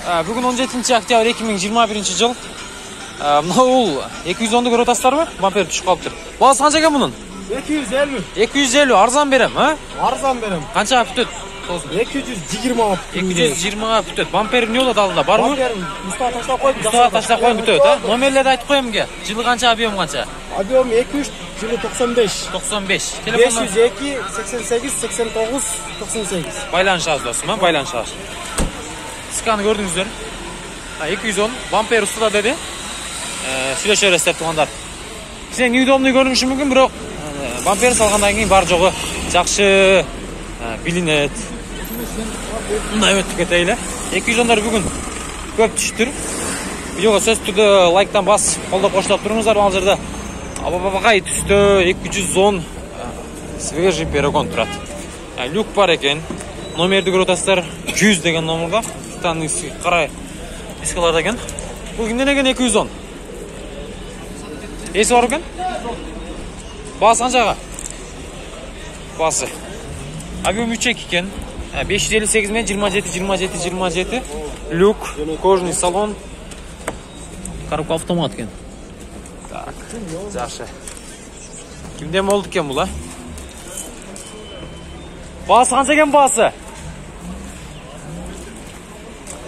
Бүгін 17 октябрь 2021 жыл. Бұл 210-ды көріп атастар ма? Бампер түшіп қалып тұр. Бағасы қанша екен мұның? 250. 250, арзан берем, а? Арзан берем. Қанша бүтөт? 220. 220 бүтөт. Бампер не олады алдында? Бар ма? Бампер ұстаға таштап қойып. Ұстаға таштап қойып бүтөт, а? Номерлерді айтып қойымге. Жылы қанша, объем қанша? Объем 2-3, жылы 95. 95. 502, 88, 89, 98. Байланыш аз достым, а? Байланыш аз. Сканы көрдіңіздер. 210, бампер ұстада деді. Сүйлөшө бересіздер туғандар. Сен неудобный көрініші мүмкін, бірақ бампер салғандан кейін бар жоғы жақсы билинет. Мындай өттік етейлі. 210-дар бүгін көп түштір. Видеоға сөз түрді лайктан бас, қолдап қоштап тұрыңыздар. Бұл жерде абабағай түсті 210 свежий перегон тұрады. Люк бар екен. Номерді көротасыздар 100 деген номерда. Үстан қарай ескаларда екен. Бұл кімден екен 210? Есі бар екен? Басы қаншаға? Басы. Объем 3 екен. 558 мен 27. Люк, кожаный салон. Коробка автомат екен. Так, жақсы. Кімден болды екен бұл, а? Басы қанша екен басы?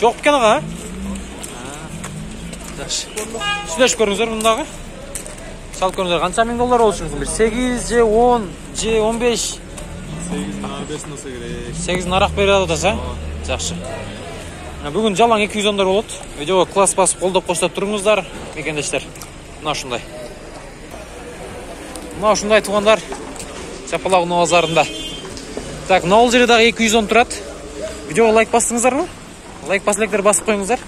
Жоқ бікен аға, жақсы. Сүйлеш көріңіздер мұндағы. Салып көріңіздер, қанша $1000 олышыңыз мүмкін? 8, же 10, же 15? 8-дің арбесін olsa керек. 8-дің арақ береді атаса? Жақсы. Бүгін жалаң 210-дар болады. Видеоға класс басып қолдап қоштап тұрыңыздар. Мекендештер. Мына шындай. Мына шындай туғандар. Чапалағын базарында. Так, мына ол жердегі 210 тұрады. Видеоға лайк бастыңыздар ма? Лайк басылектер басып қойыңыздар.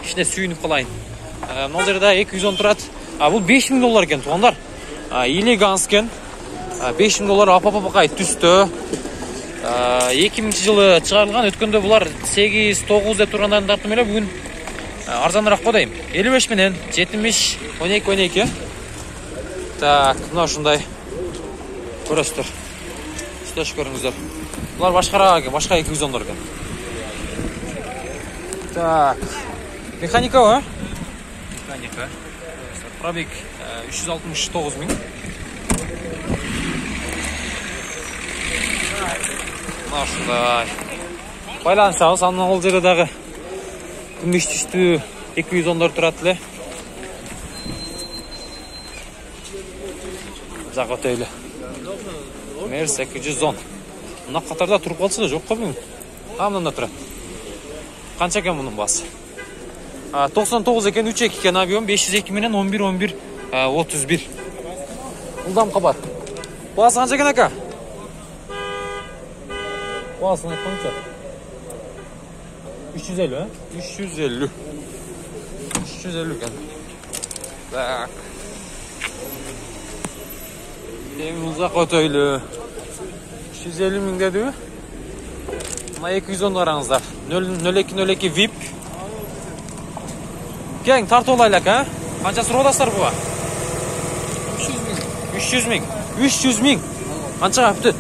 Ішіне сүйініп қалайын. Мына жердегі 210 тұрады. Бұл $5000 екен туғандар. Элеганс екен. $5000 апа-апа-қай түсті. 2000 жылы шығарылған. Өткенде бұлар 8-9 деп тұрғандарын тартым еле. Бүгін арзанырақ қодайым. 55 менен 70, 12. Так, мына шындай көресіздер. Үстеш көріңіздер. Бұлар башқараға екен, башқа 210-дар екен. Так, механика о? Механика. Пробег 369 000. Мына шындай. Байланысаңыз, ана ол жердегі күміш түсті 210-дар тұратылы. Жақ өтейлі. Мерс 210. Мына қатарда тұрып қалсы да жоқ қой бүгін. Мынанда тұрады. Қанша екен мұның басы? 99 екен, 3 екен объем, 502 менен 11, 31. Бұлдам қабат. Басы қанша екен ака? Басын айтқанша? 350, а? 350 екен. Так. Ең ұзақ өтейлі. 350 000 деді. Мына 210 қараңыздар. 0202 VIP. Кең, тарты олайлак, а? Қанша сұру одастар бұға? 300 000. 300 000. Қаншаға бүттіт?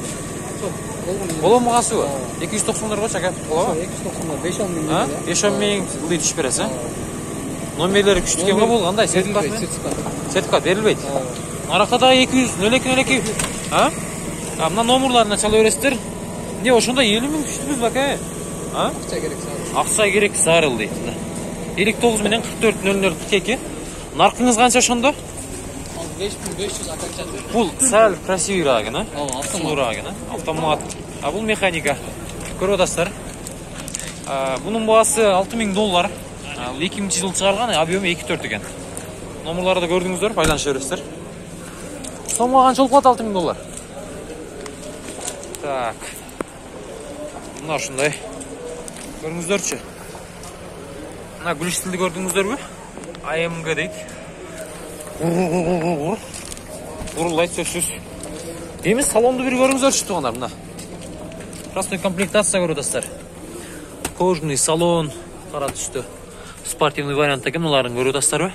Олы мұға суы? 290 ғой шақа бүт бола ма? 290, 5-10 000. 5-10 000 ұлды түш бересі. Номерлері күштікен ға бол, қандай? Сертификат берілбейді. Арақтадағы 200, 0202. Мына номерларына чалы өрестер. Не, ошында 50 000 түштіміз бак, Ақша керек сарыл дейді. 59 менен 44 00 Нарқыңыз қанша ошондо? 5500 окончательно. Бұл сәл красивыйраак экен, Автомат. Автомат. Бұл механика. Көріп отырсыздар. Бұның бағасы $6000. Бұл 2000 жыл шығарған, объемы 2-4 екен. Номерларды көрдіңіздер, байланыш бересіздер. Сомға қанша болып қалады $6000? Так. Мына шындай. Көріңіздерші. Мына гүл стилді көрдіңіздер бе? АМГ дейді. Бұрылайды сөзсіз. Деміз салонды бір көріңіздерші туғандар мына. Простой комплектация көрдіңіздер. Кожаный салон, қара түсті. Спортивный вариант екен, олардың көрдіңіздер бе?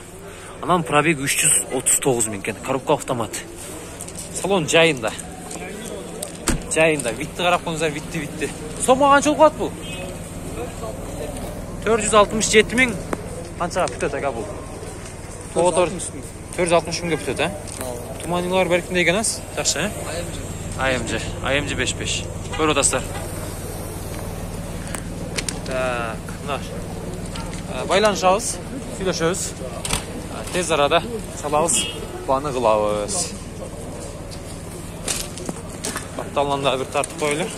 Анан пробег 339 000 екен. Коробка автомат. Салон жайында. Витті қарап қойыңыздар, витті. Сомға қанша болып қалады бұл? 467 ming qanchaga bitadi aka bu? 460 mingga bitadi, ha? Tumaninglar berkinde ekanasiz? Yaxshi, ha? AMG 55. Buyurun dostlar. Tak, bunlar. Baylanışabız, сөйлешебиz. Tez arada salabız, bani qılabız. Battallanda bir tartib qo'yilur.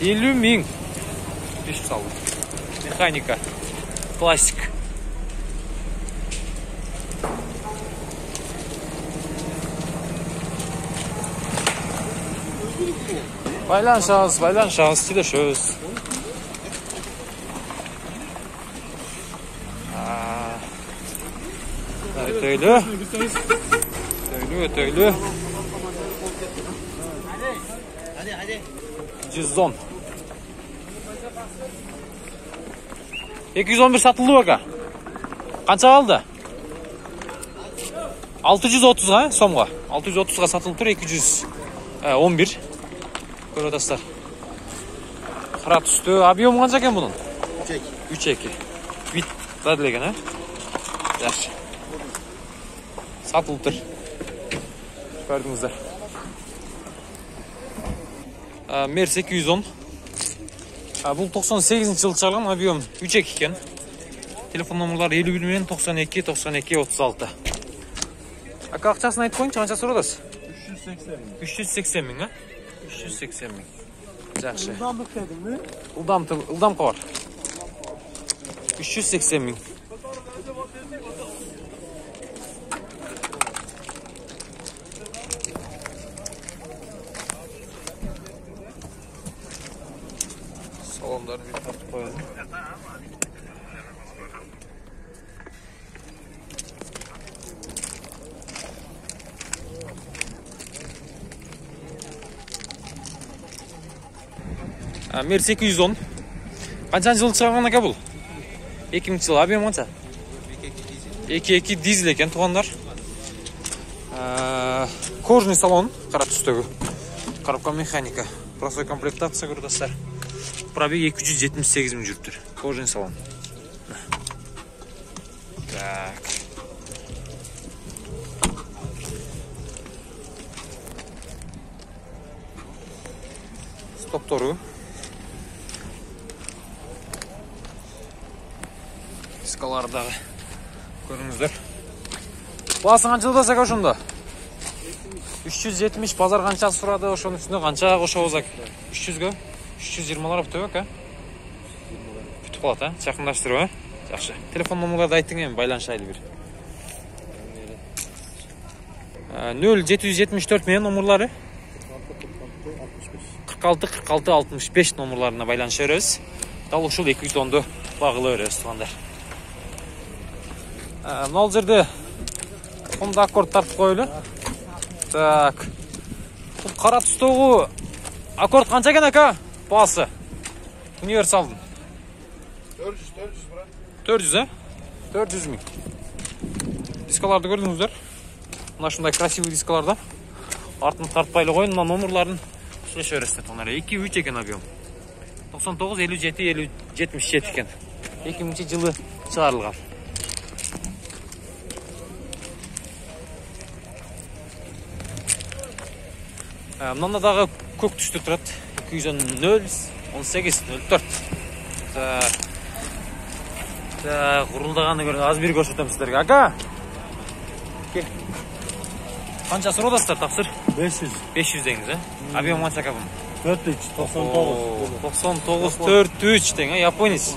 50 ming. Düşüp saldım. Mexanika. Plastik. Baylanışabız, сөйлешебиz. Ötöylü. 110. 211 satıldı baka. Qancha aldı? 630 ha somga. 630'ga satıldı tur 211. Ko'rib dostlar. Qara tusdi. Объем qancha ekan bunun? 3.2. Bit dadilgan ha. Yaxshi. Satıldı tur. Gördünüzler. Mercedes 210. Bu 98 yıl çalgan объем 3.2 ekan. Telefon numaraları 51 bilen 92 92 36. Aka akçasını aytib qo'ying, qancha so'radasiz? 380 ming ha? 380 ming. Yaxshi. Ildamlık dedimmi? Ildam var. 380 ming. Salonları bir tartib qo'yalım. Mercedes 210. Qancha yıl chiqqan aka bu? 2000 yıl объем qancha? 2.2 dizel ekan tuğanlar. Кожаный salon, qara tusdagi. Коробка mexanika. Простой комплектация dostlar. Пробег 278 ming yuribdir. Кожаный salon. Так. Stop toru. Diskalardağı. Görünüzdür. Bağısı qancha da ошондо? 370 pazar qancha suradi ошонун үстүнө qancha кошобуз ак? 300 гө? 320 бүтөбү ак? Бүтүп калат, а? Жакындаштырып, а? Жакшы. Телефон номерларды айттың эми байланышайлы бир. 0774 менен номерлары 46 46 65 номерларына байланыша беребиз. Дал ушул 210ду багыла беребиз тугандар. Мына жерде Honda Accord тартып коелу. Так. Бул кара түстөгү Accord канча экен ака? Баасы. Универсалдын. 400 брат. 400 а? 400 миң. Дискаларды көрдүңүздөр. Мына ушундай красивый дискаларда. Артын тартпайлы коюн, мына номерларын сүйлөшө бересиздер. 2-3 экен объем. 99 57 77 экен. 2000-жылы чыгарылган. Мында дагы көк түстө турат. 210 18 04. Так, урулдаганы көрүң, аз бир көрсөтөм сиздерге. Ака. Канча суродасыздар, тапсыр? 500. 500 деңиз, а? Объем канча ка бул? 499. 99 43 дең, японец.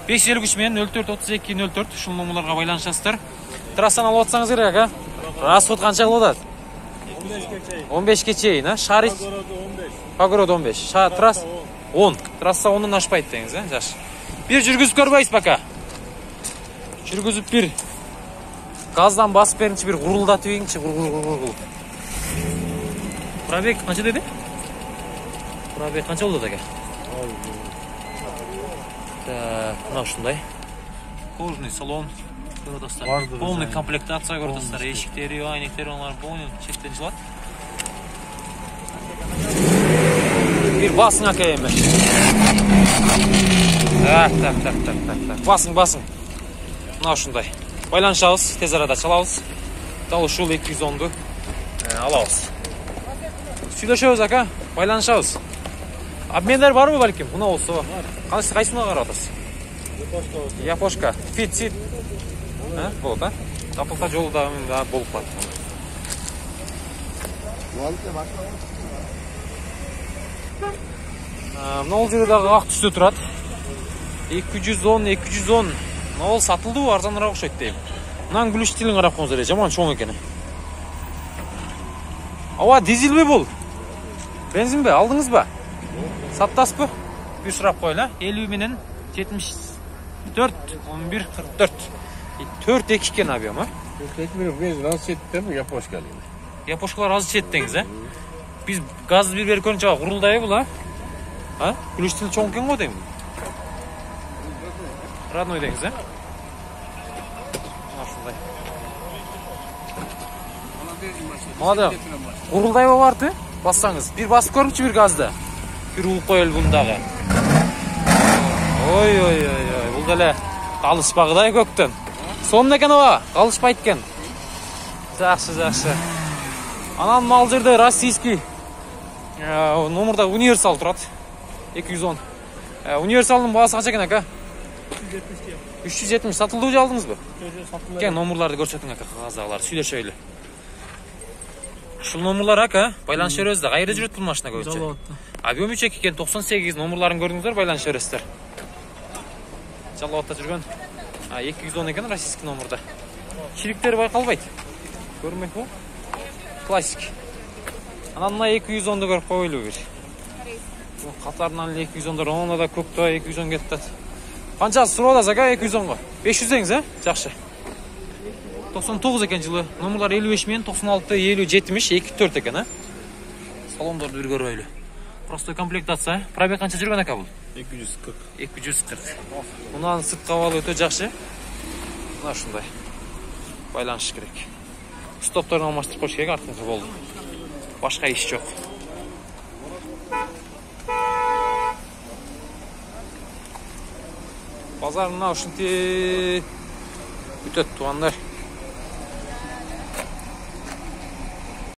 553 менен 04 32 04 ушул номерларга байланышасыздар. Трассаны алып атсаңыз керек, ака. Расход канча кылып атат? 15-ке чейин, а? Шарик Погорода 15. Трасса 10. Трасса 10-дан ашпайт деңиз, а? Жаш. Бир жүргүзүп көрбөйсүз бака. Жүргүзүп бир газдан басып беринчи, бир гурулдатып ийинчи, гурул. Пробег канча деди? Пробег канча болду ага? Так, мына ушундай. Кожаный салон. Полный комплектация көрдүңүздөр. Эшиктери, айнектери, алар полный чектен чыгат. Бир Basın aka endi. Tak. Basın. Mına ушундай. Байланышабыз, тез арада чалабыз. Дал ушул 210-ду алабыз. Сүйлөшөбүз ака, байланышабыз. Обмендер барбы балким? Мына болсо. Кайсына карап атасыз? Япошка. Фит. Болот, а? Тапылта жолу да болуп калат. Мына жерде дагы ак түстө турат. 210. Мына ол сатылды, арзаныраак окшойт дейм. Мынанын күлүш стилин карап коңуңуздар, жаман чоң экен. Ава дизелби бул? Бензинби? Алдыңызбы? Саттасызбы? Bir сурап коелу, 50 менен 74 11 44. 4 2 экен объем, а? 42 менен бензин аз четтен япошка. Япошкалар аз четтеңиз, а? Биз газды бир берип көрүнчү, курулдай бул, а? А? Күлүш стили чоң экен го дейм. Родной деңиз, а? Ушундай. Мада, курулдай барды, бассаңыз. Бир басып көрүңчү бир газды. Бир улуп коелу бундагы. Ой, бул деле калышпагыдай көктөн. Сонун экен ага, калышпайт экен. Жакшы. Анан мал жерде российский номерда универсал турат. 210. Универсалдын баасы канча экен ака? 370 сатылды же алдыңызбы? Кен номерларды көрсөтүң ака, кагаздагаларды сүйлөшөйлү. Ушул номерлар ака, байланыш беребиз да. Кайерде жүрөт бул машина көбүнчө? Жалаатта. Объем 3 экен, 98 номерларын көрдүңүздөр, байланыш бересиздер. Жалаатта жүргөн. 210 экен российский номерда. Чириктери байкалбайт. Көрмөйт бул. Классик. Анан мына 210ду көрүп коелу бир. Бул катарынан 210дор, онда да көктө 210 кетет. Канча сурап атасыз ака 210го? 500 деңиз, а? Жакшы. 99 экен жылы. Номерлар 55 менен 96, 50, 70, 24 экен, а? Салондорду бир көрөйлү. Просто комплектация. Пробег канча жүргөн ака бул? 240. 240. Мунан сырт кабалы өтө жакшы. Мына ушундай. Байланыш керек. Стопторун алмаштырып коюш керек, артыңкы болду. Башка иш жок. Базар мына ушинтип бүтөт туугандар.